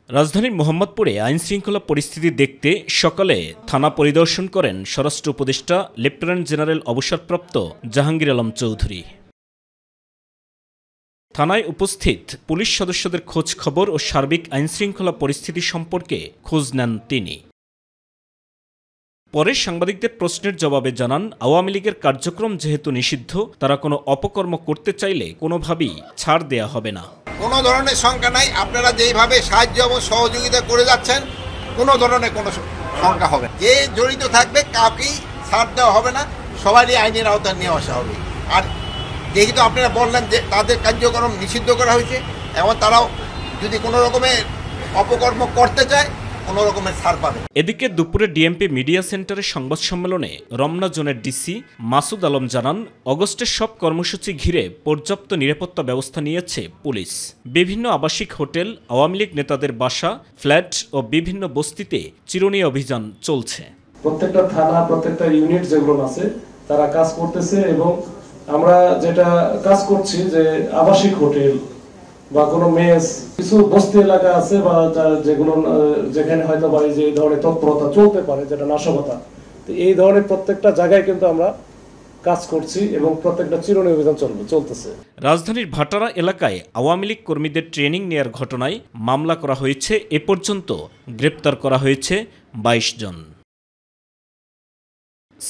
রাজধানীর মোহাম্মদপুরে আইনশৃঙ্খলা পরিস্থিতি দেখতে সকালে থানা পরিদর্শন করেন স্বরাষ্ট্র উপদেষ্টা লেফটেন্যান্ট জেনারেল অবসরপ্রাপ্ত জাহাঙ্গীর আলম চৌধুরী। থানায় উপস্থিত পুলিশ সদস্যদের খোঁজ খবর ও সার্বিক আইনশৃঙ্খলা পরিস্থিতি সম্পর্কে খোঁজ নেন তিনি। পরে সাংবাদিকদের প্রশ্নের জবাবে জানান, আওয়ামী লীগের কার্যক্রম যেহেতু নিষিদ্ধ, তারা কোনো অপকর্ম করতে চাইলে কোনোভাবেই ছাড় দেয়া হবে না। কোনো ধরনের শঙ্কা নাই। আপনারা যেইভাবে সাহায্য এবং সহযোগিতা করে যাচ্ছেন, কোনো ধরনের কোনো শঙ্কা হবে না। যে জড়িত থাকবে কাউকেই ছাড় দেওয়া হবে না, সবারই আইনের আওতায় নিয়ে আসা হবে। আর যেহেতু আপনারা বললেন যে তাদের কার্যক্রম নিষিদ্ধ করা হয়েছে এবং তারাও যদি কোনো রকমের অপকর্ম করতে চায় কোনো রকমের ছাড় পাবে। এদিকে দুপুরে ডিএমপি মিডিয়া সেন্টারের সংবাদ সম্মেলনে রমনা জোনের ডিসি মাসুদ আলম জানান, অগস্টের সব কর্মসূচি ঘিরে পর্যাপ্ত নিরাপত্তা ব্যবস্থা নিয়েছে পুলিশ। বিভিন্ন আবাসিক হোটেল, আওয়ামী লীগ নেতাদের বাসা, ফ্ল্যাট ও বিভিন্ন বস্তিতে চিরুনি অভিযান চলছে। প্রত্যেকটা থানা, প্রত্যেকটা ইউনিট যেগুলো আছে তারা কাজ করতেছে এবং আমরা যেটা কাজ করছি যে আবাসিক হোটেল বা কোনো মেস, কিছু বস্তি এলাকা আছে বা যেগুলো যেখানে হয়তো বা যে ধরনের তৎপরতা চলতে পারে, যেটা নাশকতা, তো এই ধরনের প্রত্যেকটা জায়গায় কিন্তু আমরা কাজ করছি এবং প্রত্যেকটা চিরুনি অভিযান চলতেছে। রাজধানীর ভাটারা এলাকায় আওয়ামী লীগ কর্মীদের ট্রেনিং নেয়ার ঘটনায় মামলা করা হয়েছে। এ পর্যন্ত গ্রেপ্তার করা হয়েছে 22 জন।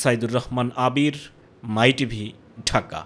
সাইদুর রহমান আবির, মাই টিভি, ঢাকা।